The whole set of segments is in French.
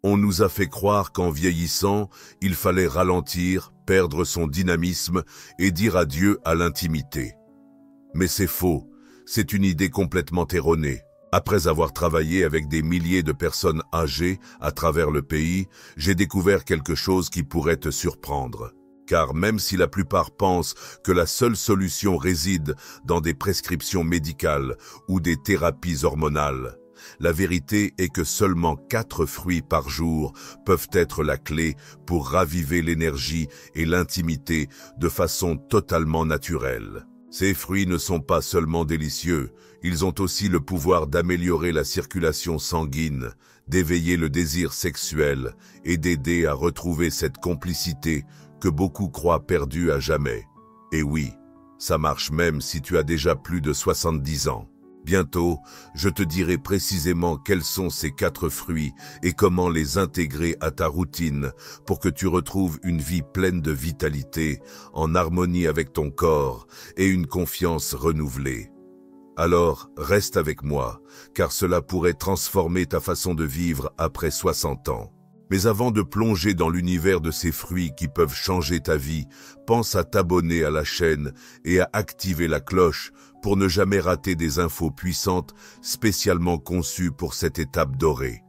On nous a fait croire qu'en vieillissant, il fallait ralentir, perdre son dynamisme et dire adieu à l'intimité. Mais c'est faux, c'est une idée complètement erronée. Après avoir travaillé avec des milliers de personnes âgées à travers le pays, j'ai découvert quelque chose qui pourrait te surprendre. Car même si la plupart pensent que la seule solution réside dans des prescriptions médicales ou des thérapies hormonales, la vérité est que seulement 4 fruits par jour peuvent être la clé pour raviver l'énergie et l'intimité de façon totalement naturelle. Ces fruits ne sont pas seulement délicieux, ils ont aussi le pouvoir d'améliorer la circulation sanguine, d'éveiller le désir sexuel et d'aider à retrouver cette complicité que beaucoup croient perdue à jamais. Et oui, ça marche même si tu as déjà plus de 70 ans. Bientôt, je te dirai précisément quels sont ces 4 fruits et comment les intégrer à ta routine pour que tu retrouves une vie pleine de vitalité, en harmonie avec ton corps et une confiance renouvelée. Alors, reste avec moi, car cela pourrait transformer ta façon de vivre après 60 ans. Mais avant de plonger dans l'univers de ces fruits qui peuvent changer ta vie, pense à t'abonner à la chaîne et à activer la cloche pour ne jamais rater des infos puissantes spécialement conçues pour cette étape dorée.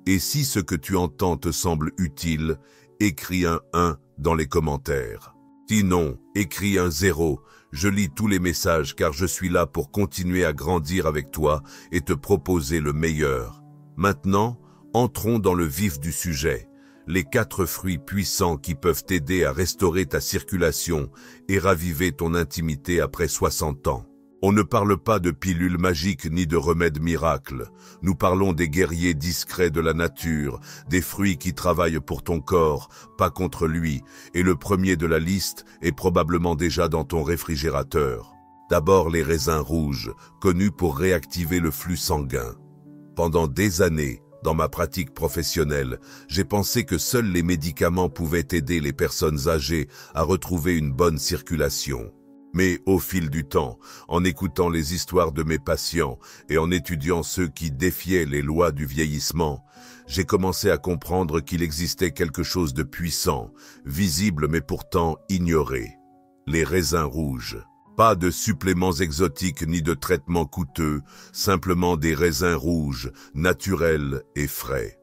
Et si ce que tu entends te semble utile, écris un 1 dans les commentaires. Sinon, écris un 0. Je lis tous les messages car je suis là pour continuer à grandir avec toi et te proposer le meilleur. Maintenant, entrons dans le vif du sujet, les 4 fruits puissants qui peuvent t'aider à restaurer ta circulation et raviver ton intimité après 60 ans. On ne parle pas de pilules magiques ni de remèdes miracles. Nous parlons des guerriers discrets de la nature, des fruits qui travaillent pour ton corps, pas contre lui, et le premier de la liste est probablement déjà dans ton réfrigérateur. D'abord les raisins rouges, connus pour réactiver le flux sanguin. Pendant des années, dans ma pratique professionnelle, j'ai pensé que seuls les médicaments pouvaient aider les personnes âgées à retrouver une bonne circulation. Mais au fil du temps, en écoutant les histoires de mes patients et en étudiant ceux qui défiaient les lois du vieillissement, j'ai commencé à comprendre qu'il existait quelque chose de puissant, visible mais pourtant ignoré. Les raisins rouges. Pas de suppléments exotiques ni de traitements coûteux, simplement des raisins rouges, naturels et frais.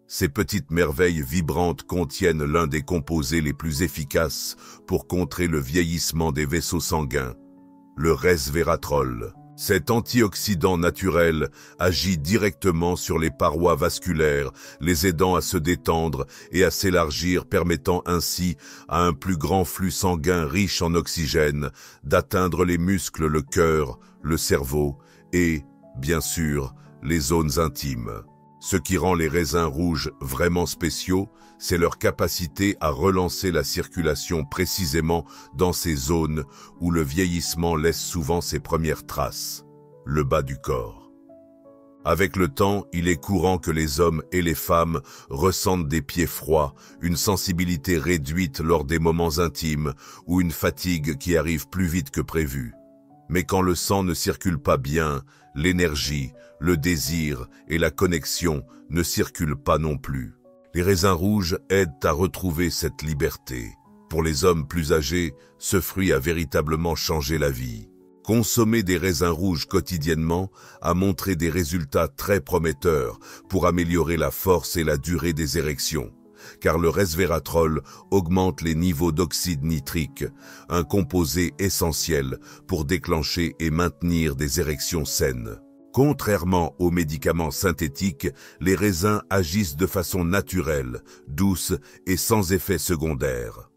Ces petites merveilles vibrantes contiennent l'un des composés les plus efficaces pour contrer le vieillissement des vaisseaux sanguins, le resveratrol. Cet antioxydant naturel agit directement sur les parois vasculaires, les aidant à se détendre et à s'élargir, permettant ainsi à un plus grand flux sanguin riche en oxygène d'atteindre les muscles, le cœur, le cerveau et, bien sûr, les zones intimes. Ce qui rend les raisins rouges vraiment spéciaux, c'est leur capacité à relancer la circulation précisément dans ces zones où le vieillissement laisse souvent ses premières traces, le bas du corps. Avec le temps, il est courant que les hommes et les femmes ressentent des pieds froids, une sensibilité réduite lors des moments intimes ou une fatigue qui arrive plus vite que prévu. Mais quand le sang ne circule pas bien, l'énergie, le désir et la connexion ne circulent pas non plus. Les raisins rouges aident à retrouver cette liberté. Pour les hommes plus âgés, ce fruit a véritablement changé la vie. Consommer des raisins rouges quotidiennement a montré des résultats très prometteurs pour améliorer la force et la durée des érections, car le resveratrol augmente les niveaux d'oxyde nitrique, un composé essentiel pour déclencher et maintenir des érections saines. Contrairement aux médicaments synthétiques, les raisins agissent de façon naturelle, douce et sans effet secondaire.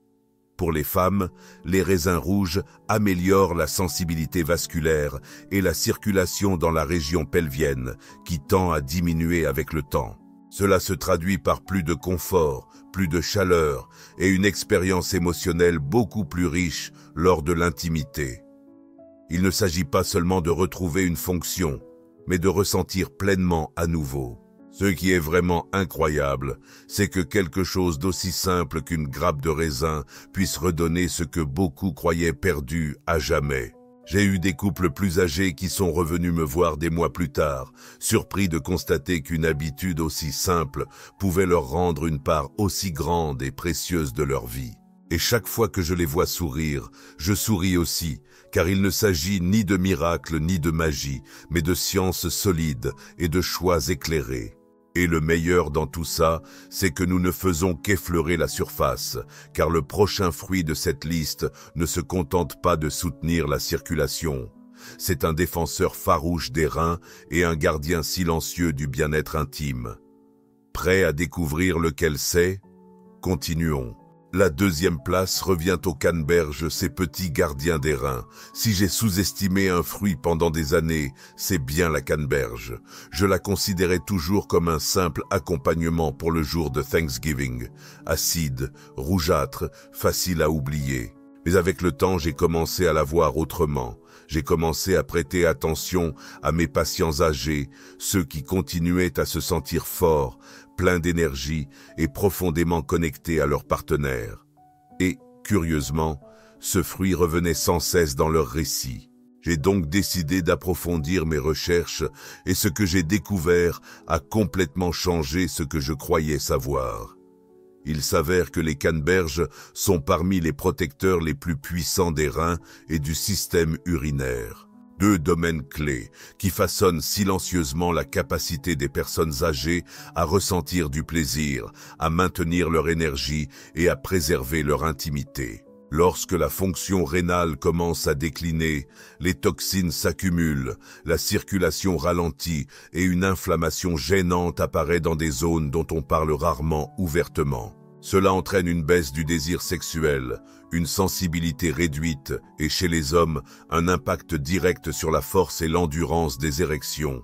Pour les femmes, les raisins rouges améliorent la sensibilité vasculaire et la circulation dans la région pelvienne, qui tend à diminuer avec le temps. Cela se traduit par plus de confort, plus de chaleur et une expérience émotionnelle beaucoup plus riche lors de l'intimité. Il ne s'agit pas seulement de retrouver une fonction, mais de ressentir pleinement à nouveau. Ce qui est vraiment incroyable, c'est que quelque chose d'aussi simple qu'une grappe de raisin puisse redonner ce que beaucoup croyaient perdu à jamais. J'ai eu des couples plus âgés qui sont revenus me voir des mois plus tard, surpris de constater qu'une habitude aussi simple pouvait leur rendre une part aussi grande et précieuse de leur vie. Et chaque fois que je les vois sourire, je souris aussi, car il ne s'agit ni de miracle ni de magie, mais de science solide et de choix éclairés. Et le meilleur dans tout ça, c'est que nous ne faisons qu'effleurer la surface, car le prochain fruit de cette liste ne se contente pas de soutenir la circulation. C'est un défenseur farouche des reins et un gardien silencieux du bien-être intime. Prêt à découvrir lequel c'est? Continuons. La deuxième place revient aux canneberges, ces petits gardiens des reins. Si j'ai sous-estimé un fruit pendant des années, c'est bien la canneberge. Je la considérais toujours comme un simple accompagnement pour le jour de Thanksgiving. Acide, rougeâtre, facile à oublier. Mais avec le temps, j'ai commencé à la voir autrement. J'ai commencé à prêter attention à mes patients âgés, ceux qui continuaient à se sentir forts, pleins d'énergie et profondément connectés à leur partenaire. Et, curieusement, ce fruit revenait sans cesse dans leurs récits. J'ai donc décidé d'approfondir mes recherches et ce que j'ai découvert a complètement changé ce que je croyais savoir. Il s'avère que les canneberges sont parmi les protecteurs les plus puissants des reins et du système urinaire. Deux domaines clés qui façonnent silencieusement la capacité des personnes âgées à ressentir du plaisir, à maintenir leur énergie et à préserver leur intimité. Lorsque la fonction rénale commence à décliner, les toxines s'accumulent, la circulation ralentit et une inflammation gênante apparaît dans des zones dont on parle rarement ouvertement. Cela entraîne une baisse du désir sexuel, une sensibilité réduite et chez les hommes, un impact direct sur la force et l'endurance des érections.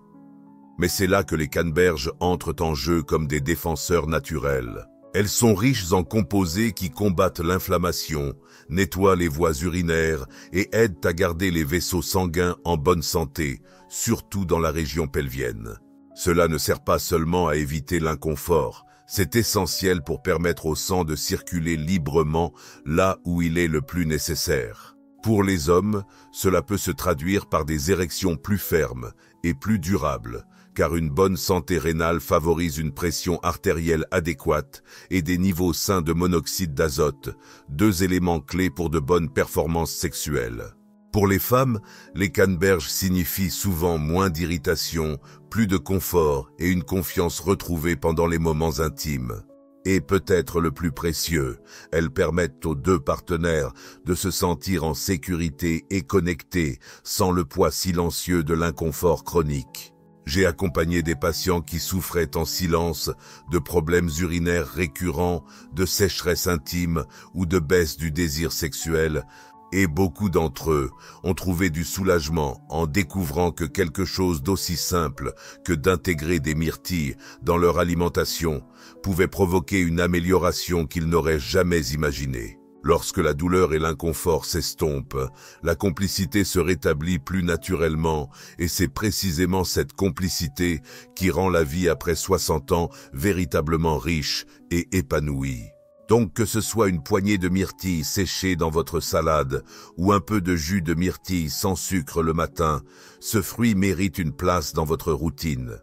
Mais c'est là que les canneberges entrent en jeu comme des défenseurs naturels. Elles sont riches en composés qui combattent l'inflammation, nettoient les voies urinaires et aident à garder les vaisseaux sanguins en bonne santé, surtout dans la région pelvienne. Cela ne sert pas seulement à éviter l'inconfort, c'est essentiel pour permettre au sang de circuler librement là où il est le plus nécessaire. Pour les hommes, cela peut se traduire par des érections plus fermes et plus durables, car une bonne santé rénale favorise une pression artérielle adéquate et des niveaux sains de monoxyde d'azote, deux éléments clés pour de bonnes performances sexuelles. Pour les femmes, les canneberges signifient souvent moins d'irritation, plus de confort et une confiance retrouvée pendant les moments intimes. Et peut-être le plus précieux, elles permettent aux deux partenaires de se sentir en sécurité et connectés, sans le poids silencieux de l'inconfort chronique. J'ai accompagné des patients qui souffraient en silence de problèmes urinaires récurrents, de sécheresse intime ou de baisse du désir sexuel, et beaucoup d'entre eux ont trouvé du soulagement en découvrant que quelque chose d'aussi simple que d'intégrer des myrtilles dans leur alimentation pouvait provoquer une amélioration qu'ils n'auraient jamais imaginée. Lorsque la douleur et l'inconfort s'estompent, la complicité se rétablit plus naturellement et c'est précisément cette complicité qui rend la vie après 60 ans véritablement riche et épanouie. Donc que ce soit une poignée de myrtilles séchées dans votre salade ou un peu de jus de myrtille sans sucre le matin, ce fruit mérite une place dans votre routine.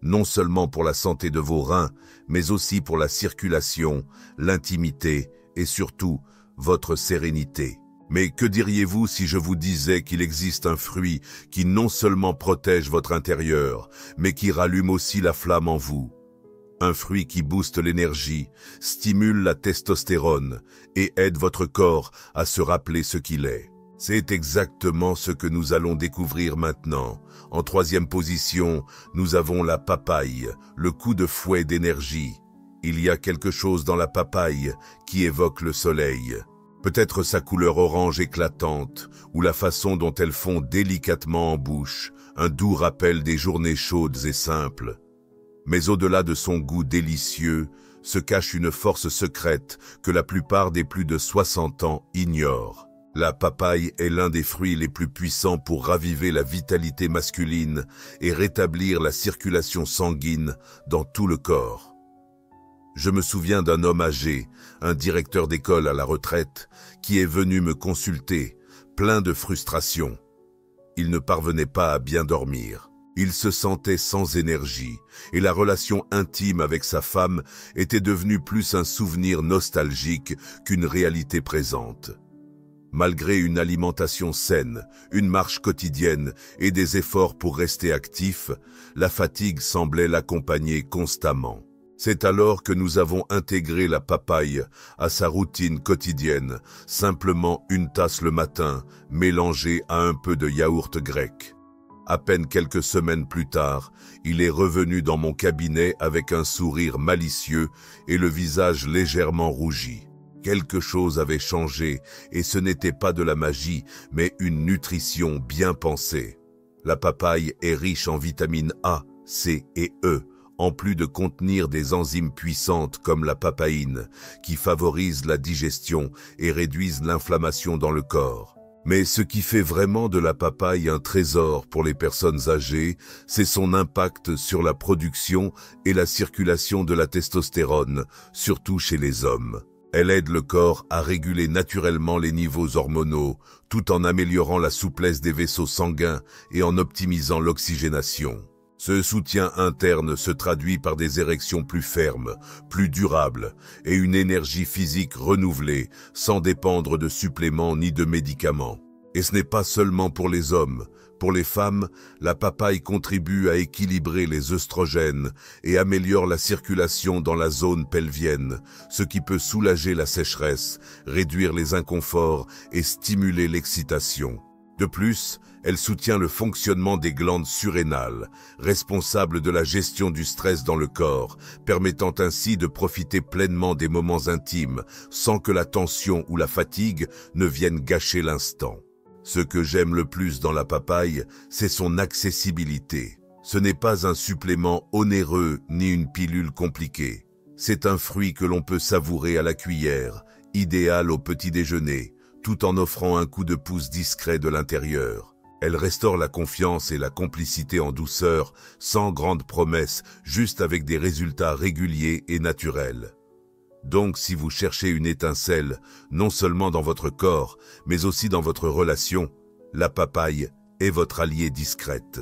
Non seulement pour la santé de vos reins, mais aussi pour la circulation, l'intimité et surtout votre sérénité. Mais que diriez-vous si je vous disais qu'il existe un fruit qui non seulement protège votre intérieur, mais qui rallume aussi la flamme en vous? Un fruit qui booste l'énergie, stimule la testostérone et aide votre corps à se rappeler ce qu'il est. C'est exactement ce que nous allons découvrir maintenant. En troisième position, nous avons la papaye, le coup de fouet d'énergie. Il y a quelque chose dans la papaye qui évoque le soleil. Peut-être sa couleur orange éclatante ou la façon dont elle fond délicatement en bouche, un doux rappel des journées chaudes et simples. Mais au-delà de son goût délicieux, se cache une force secrète que la plupart des plus de 60 ans ignorent. La papaye est l'un des fruits les plus puissants pour raviver la vitalité masculine et rétablir la circulation sanguine dans tout le corps. Je me souviens d'un homme âgé, un directeur d'école à la retraite, qui est venu me consulter, plein de frustration. Il ne parvenait pas à bien dormir. Il se sentait sans énergie, et la relation intime avec sa femme était devenue plus un souvenir nostalgique qu'une réalité présente. Malgré une alimentation saine, une marche quotidienne et des efforts pour rester actif, la fatigue semblait l'accompagner constamment. C'est alors que nous avons intégré la papaye à sa routine quotidienne, simplement une tasse le matin, mélangée à un peu de yaourt grec. À peine quelques semaines plus tard, il est revenu dans mon cabinet avec un sourire malicieux et le visage légèrement rougi. Quelque chose avait changé et ce n'était pas de la magie, mais une nutrition bien pensée. La papaye est riche en vitamines A, C et E, en plus de contenir des enzymes puissantes comme la papaïne, qui favorisent la digestion et réduisent l'inflammation dans le corps. Mais ce qui fait vraiment de la papaye un trésor pour les personnes âgées, c'est son impact sur la production et la circulation de la testostérone, surtout chez les hommes. Elle aide le corps à réguler naturellement les niveaux hormonaux, tout en améliorant la souplesse des vaisseaux sanguins et en optimisant l'oxygénation. Ce soutien interne se traduit par des érections plus fermes, plus durables et une énergie physique renouvelée, sans dépendre de suppléments ni de médicaments. Et ce n'est pas seulement pour les hommes. Pour les femmes, la papaye contribue à équilibrer les œstrogènes et améliore la circulation dans la zone pelvienne, ce qui peut soulager la sécheresse, réduire les inconforts et stimuler l'excitation. De plus, elle soutient le fonctionnement des glandes surrénales, responsables de la gestion du stress dans le corps, permettant ainsi de profiter pleinement des moments intimes, sans que la tension ou la fatigue ne viennent gâcher l'instant. Ce que j'aime le plus dans la papaye, c'est son accessibilité. Ce n'est pas un supplément onéreux ni une pilule compliquée. C'est un fruit que l'on peut savourer à la cuillère, idéal au petit déjeuner, tout en offrant un coup de pouce discret de l'intérieur. Elle restaure la confiance et la complicité en douceur, sans grandes promesses, juste avec des résultats réguliers et naturels. Donc si vous cherchez une étincelle, non seulement dans votre corps, mais aussi dans votre relation, la papaye est votre alliée discrète.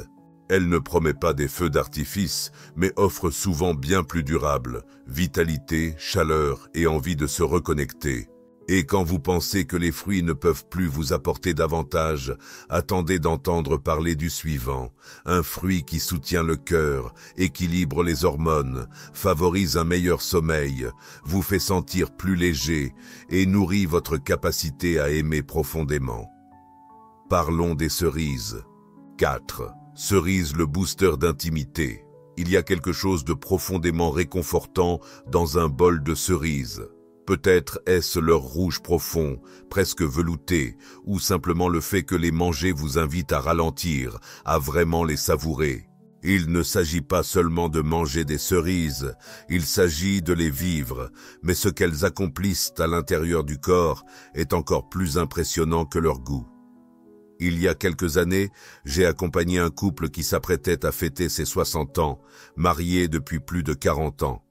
Elle ne promet pas des feux d'artifice, mais offre souvent bien plus durable, vitalité, chaleur et envie de se reconnecter. Et quand vous pensez que les fruits ne peuvent plus vous apporter davantage, attendez d'entendre parler du suivant. Un fruit qui soutient le cœur, équilibre les hormones, favorise un meilleur sommeil, vous fait sentir plus léger et nourrit votre capacité à aimer profondément. Parlons des cerises. 4. Cerise, le booster d'intimité. Il y a quelque chose de profondément réconfortant dans un bol de cerises. Peut-être est-ce leur rouge profond, presque velouté, ou simplement le fait que les manger vous invite à ralentir, à vraiment les savourer. Il ne s'agit pas seulement de manger des cerises, il s'agit de les vivre, mais ce qu'elles accomplissent à l'intérieur du corps est encore plus impressionnant que leur goût. Il y a quelques années, j'ai accompagné un couple qui s'apprêtait à fêter ses 60 ans, mariés depuis plus de 40 ans.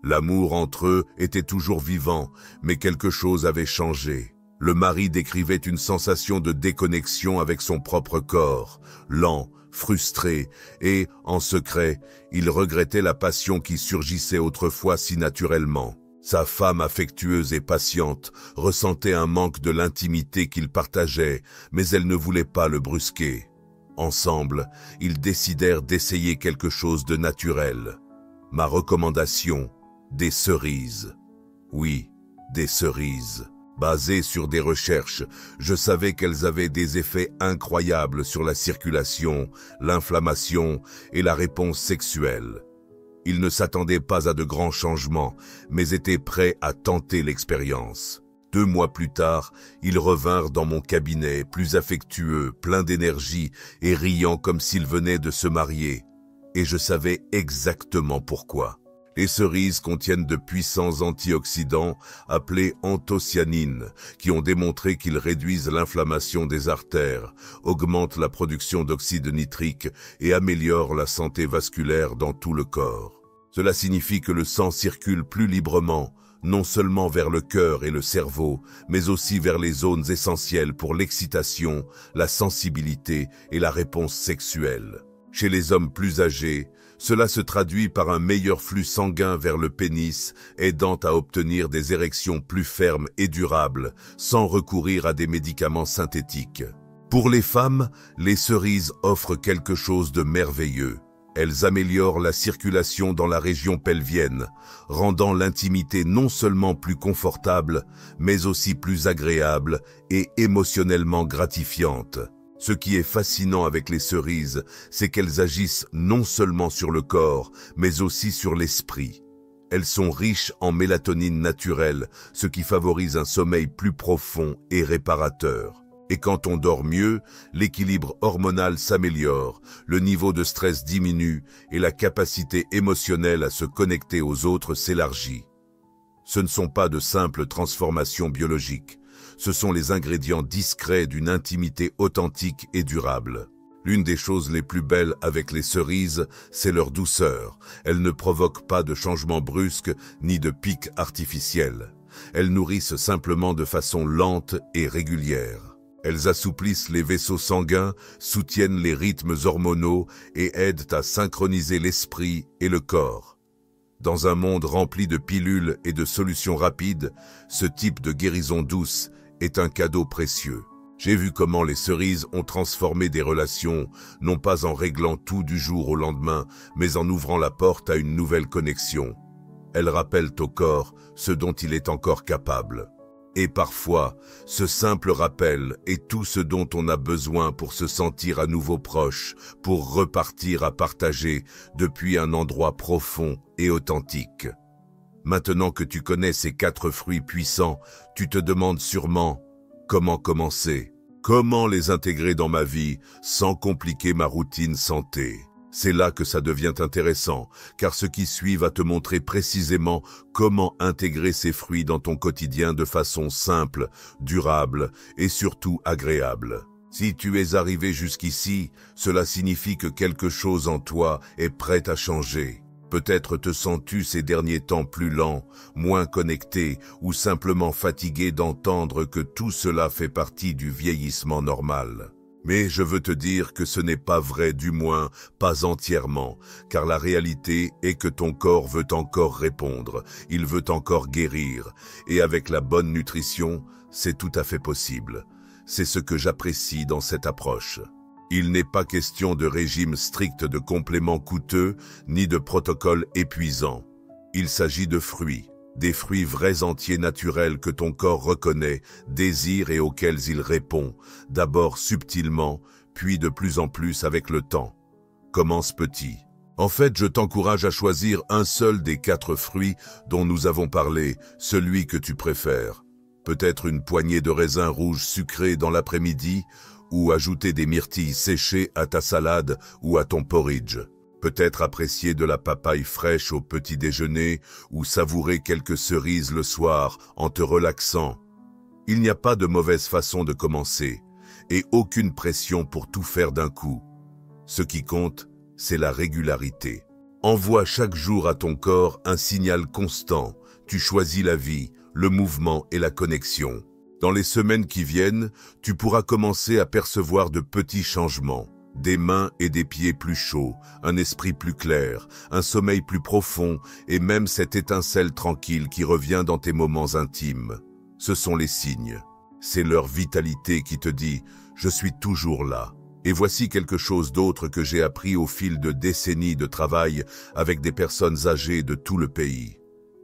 L'amour entre eux était toujours vivant, mais quelque chose avait changé. Le mari décrivait une sensation de déconnexion avec son propre corps, lent, frustré, et, en secret, il regrettait la passion qui surgissait autrefois si naturellement. Sa femme affectueuse et patiente ressentait un manque de l'intimité qu'il partageait, mais elle ne voulait pas le brusquer. Ensemble, ils décidèrent d'essayer quelque chose de naturel. Ma recommandation: des cerises. Oui, des cerises. Basées sur des recherches, je savais qu'elles avaient des effets incroyables sur la circulation, l'inflammation et la réponse sexuelle. Ils ne s'attendaient pas à de grands changements, mais étaient prêts à tenter l'expérience. 2 mois plus tard, ils revinrent dans mon cabinet, plus affectueux, pleins d'énergie et riant comme s'ils venaient de se marier. Et je savais exactement pourquoi. Les cerises contiennent de puissants antioxydants appelés anthocyanines qui ont démontré qu'ils réduisent l'inflammation des artères, augmentent la production d'oxyde nitrique et améliorent la santé vasculaire dans tout le corps. Cela signifie que le sang circule plus librement, non seulement vers le cœur et le cerveau, mais aussi vers les zones essentielles pour l'excitation, la sensibilité et la réponse sexuelle. Chez les hommes plus âgés, cela se traduit par un meilleur flux sanguin vers le pénis, aidant à obtenir des érections plus fermes et durables, sans recourir à des médicaments synthétiques. Pour les femmes, les cerises offrent quelque chose de merveilleux. Elles améliorent la circulation dans la région pelvienne, rendant l'intimité non seulement plus confortable, mais aussi plus agréable et émotionnellement gratifiante. Ce qui est fascinant avec les cerises, c'est qu'elles agissent non seulement sur le corps, mais aussi sur l'esprit. Elles sont riches en mélatonine naturelle, ce qui favorise un sommeil plus profond et réparateur. Et quand on dort mieux, l'équilibre hormonal s'améliore, le niveau de stress diminue et la capacité émotionnelle à se connecter aux autres s'élargit. Ce ne sont pas de simples transformations biologiques, ce sont les ingrédients discrets d'une intimité authentique et durable. L'une des choses les plus belles avec les cerises, c'est leur douceur. Elles ne provoquent pas de changements brusques ni de pics artificiels. Elles nourrissent simplement de façon lente et régulière. Elles assouplissent les vaisseaux sanguins, soutiennent les rythmes hormonaux et aident à synchroniser l'esprit et le corps. Dans un monde rempli de pilules et de solutions rapides, ce type de guérison douce est un cadeau précieux. J'ai vu comment les cerises ont transformé des relations, non pas en réglant tout du jour au lendemain, mais en ouvrant la porte à une nouvelle connexion. Elles rappellent au corps ce dont il est encore capable. Et parfois, ce simple rappel est tout ce dont on a besoin pour se sentir à nouveau proche, pour repartir à partager depuis un endroit profond et authentique. Maintenant que tu connais ces 4 fruits puissants, tu te demandes sûrement comment commencer, comment les intégrer dans ma vie sans compliquer ma routine santé. C'est là que ça devient intéressant, car ce qui suit va te montrer précisément comment intégrer ces fruits dans ton quotidien de façon simple, durable et surtout agréable. Si tu es arrivé jusqu'ici, cela signifie que quelque chose en toi est prêt à changer. Peut-être te sens-tu ces derniers temps plus lent, moins connecté ou simplement fatigué d'entendre que tout cela fait partie du vieillissement normal. Mais je veux te dire que ce n'est pas vrai, du moins pas entièrement, car la réalité est que ton corps veut encore répondre, il veut encore guérir, et avec la bonne nutrition, c'est tout à fait possible. C'est ce que j'apprécie dans cette approche. Il n'est pas question de régime strict de compléments coûteux, ni de protocoles épuisants. Il s'agit de fruits. Des fruits vrais entiers naturels que ton corps reconnaît, désire et auxquels il répond, d'abord subtilement, puis de plus en plus avec le temps. Commence petit. En fait, je t'encourage à choisir un seul des 4 fruits dont nous avons parlé, celui que tu préfères. Peut-être une poignée de raisins rouges sucrés dans l'après-midi, ou ajouter des myrtilles séchées à ta salade ou à ton porridge. Peut-être apprécier de la papaye fraîche au petit déjeuner ou savourer quelques cerises le soir en te relaxant. Il n'y a pas de mauvaise façon de commencer et aucune pression pour tout faire d'un coup. Ce qui compte, c'est la régularité. Envoie chaque jour à ton corps un signal constant. Tu choisis la vie, le mouvement et la connexion. Dans les semaines qui viennent, tu pourras commencer à percevoir de petits changements. Des mains et des pieds plus chauds, un esprit plus clair, un sommeil plus profond et même cette étincelle tranquille qui revient dans tes moments intimes. Ce sont les signes. C'est leur vitalité qui te dit « Je suis toujours là ». Et voici quelque chose d'autre que j'ai appris au fil de décennies de travail avec des personnes âgées de tout le pays.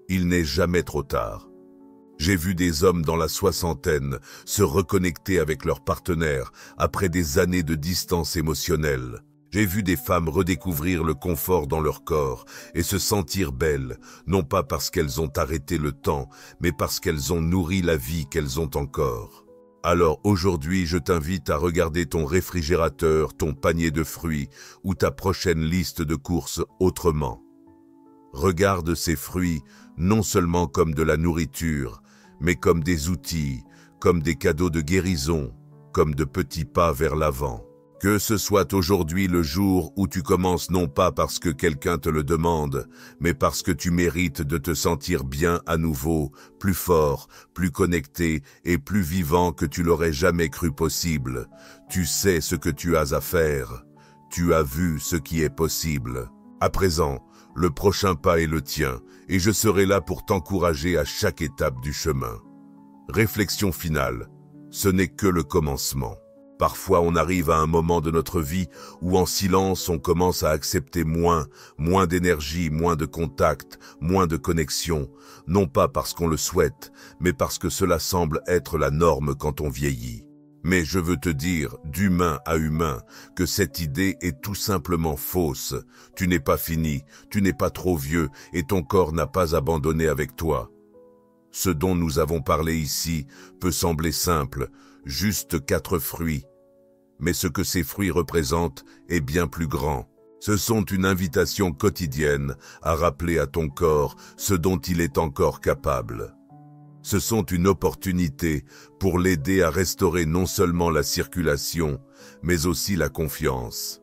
Il n'est jamais trop tard. J'ai vu des hommes dans la soixantaine se reconnecter avec leur partenaire après des années de distance émotionnelle. J'ai vu des femmes redécouvrir le confort dans leur corps et se sentir belles, non pas parce qu'elles ont arrêté le temps, mais parce qu'elles ont nourri la vie qu'elles ont encore. Alors aujourd'hui, je t'invite à regarder ton réfrigérateur, ton panier de fruits ou ta prochaine liste de courses autrement. Regarde ces fruits non seulement comme de la nourriture, mais comme des outils, comme des cadeaux de guérison, comme de petits pas vers l'avant. Que ce soit aujourd'hui le jour où tu commences non pas parce que quelqu'un te le demande, mais parce que tu mérites de te sentir bien à nouveau, plus fort, plus connecté et plus vivant que tu l'aurais jamais cru possible. Tu sais ce que tu as à faire. Tu as vu ce qui est possible. À présent, le prochain pas est le tien et je serai là pour t'encourager à chaque étape du chemin. Réflexion finale. Ce n'est que le commencement. Parfois, on arrive à un moment de notre vie où en silence, on commence à accepter moins d'énergie, moins de contact, moins de connexion, non pas parce qu'on le souhaite, mais parce que cela semble être la norme quand on vieillit. Mais je veux te dire, d'humain à humain, que cette idée est tout simplement fausse. Tu n'es pas fini, tu n'es pas trop vieux et ton corps n'a pas abandonné avec toi. Ce dont nous avons parlé ici peut sembler simple, juste 4 fruits. Mais ce que ces fruits représentent est bien plus grand. Ce sont une invitation quotidienne à rappeler à ton corps ce dont il est encore capable. Ce sont une opportunité pour l'aider à restaurer non seulement la circulation, mais aussi la confiance.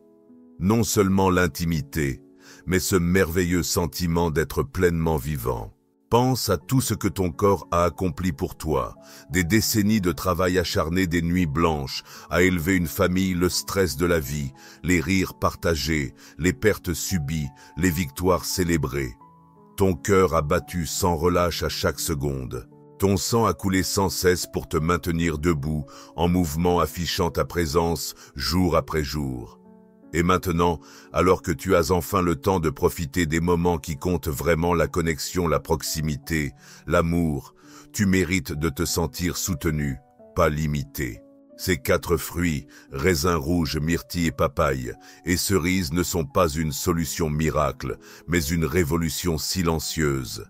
Non seulement l'intimité, mais ce merveilleux sentiment d'être pleinement vivant. Pense à tout ce que ton corps a accompli pour toi, des décennies de travail acharné, des nuits blanches, à élever une famille, le stress de la vie, les rires partagés, les pertes subies, les victoires célébrées. Ton cœur a battu sans relâche à chaque seconde. Ton sang a coulé sans cesse pour te maintenir debout, en mouvement affichant ta présence jour après jour. Et maintenant, alors que tu as enfin le temps de profiter des moments qui comptent vraiment, la connexion, la proximité, l'amour, tu mérites de te sentir soutenu, pas limité. Ces 4 fruits, raisin rouge, myrtille et papaye, et cerise ne sont pas une solution miracle, mais une révolution silencieuse.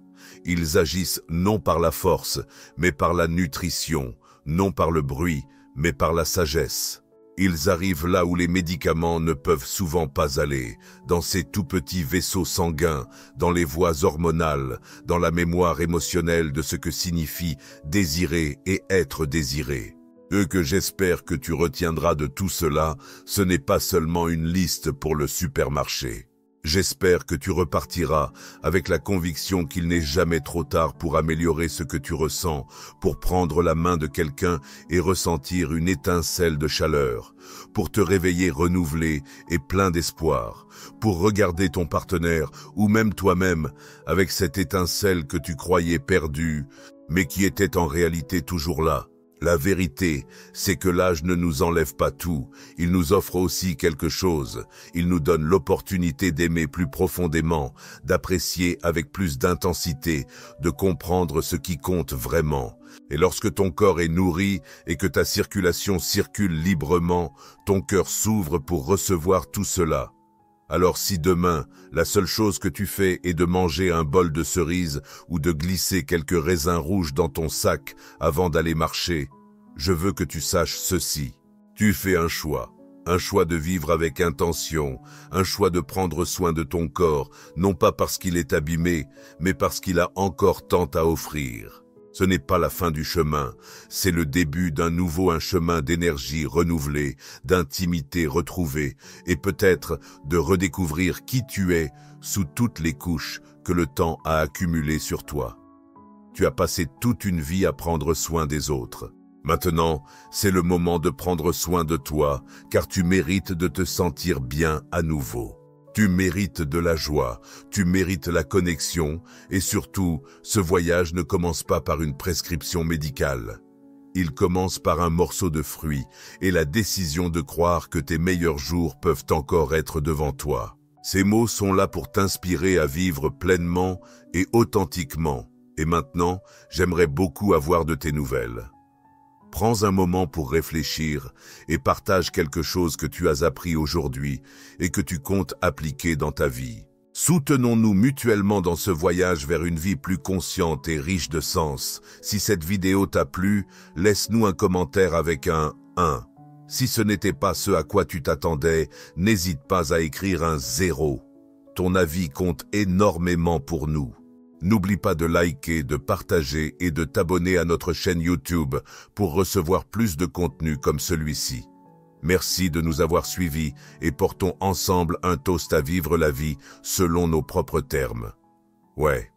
Ils agissent non par la force, mais par la nutrition, non par le bruit, mais par la sagesse. Ils arrivent là où les médicaments ne peuvent souvent pas aller, dans ces tout petits vaisseaux sanguins, dans les voies hormonales, dans la mémoire émotionnelle de ce que signifie désirer et être désiré. Ce que j'espère que tu retiendras de tout cela, ce n'est pas seulement une liste pour le supermarché. J'espère que tu repartiras avec la conviction qu'il n'est jamais trop tard pour améliorer ce que tu ressens, pour prendre la main de quelqu'un et ressentir une étincelle de chaleur, pour te réveiller renouvelé et plein d'espoir, pour regarder ton partenaire ou même toi-même avec cette étincelle que tu croyais perdue, mais qui était en réalité toujours là. La vérité, c'est que l'âge ne nous enlève pas tout, il nous offre aussi quelque chose. Il nous donne l'opportunité d'aimer plus profondément, d'apprécier avec plus d'intensité, de comprendre ce qui compte vraiment. Et lorsque ton corps est nourri et que ta circulation circule librement, ton cœur s'ouvre pour recevoir tout cela. Alors si demain, la seule chose que tu fais est de manger un bol de cerises ou de glisser quelques raisins rouges dans ton sac avant d'aller marcher, je veux que tu saches ceci. Tu fais un choix de vivre avec intention, un choix de prendre soin de ton corps, non pas parce qu'il est abîmé, mais parce qu'il a encore tant à offrir. Ce n'est pas la fin du chemin, c'est le début d'un nouveau chemin d'énergie renouvelée, d'intimité retrouvée, et peut-être de redécouvrir qui tu es sous toutes les couches que le temps a accumulées sur toi. Tu as passé toute une vie à prendre soin des autres. Maintenant, c'est le moment de prendre soin de toi, car tu mérites de te sentir bien à nouveau. Tu mérites de la joie, tu mérites la connexion, et surtout, ce voyage ne commence pas par une prescription médicale. Il commence par un morceau de fruit et la décision de croire que tes meilleurs jours peuvent encore être devant toi. Ces mots sont là pour t'inspirer à vivre pleinement et authentiquement. Et maintenant, j'aimerais beaucoup avoir de tes nouvelles. Prends un moment pour réfléchir et partage quelque chose que tu as appris aujourd'hui et que tu comptes appliquer dans ta vie. Soutenons-nous mutuellement dans ce voyage vers une vie plus consciente et riche de sens. Si cette vidéo t'a plu, laisse-nous un commentaire avec un 1. Si ce n'était pas ce à quoi tu t'attendais, n'hésite pas à écrire un 0. Ton avis compte énormément pour nous. N'oublie pas de liker, de partager et de t'abonner à notre chaîne YouTube pour recevoir plus de contenu comme celui-ci. Merci de nous avoir suivis et portons ensemble un toast à vivre la vie selon nos propres termes. Ouais.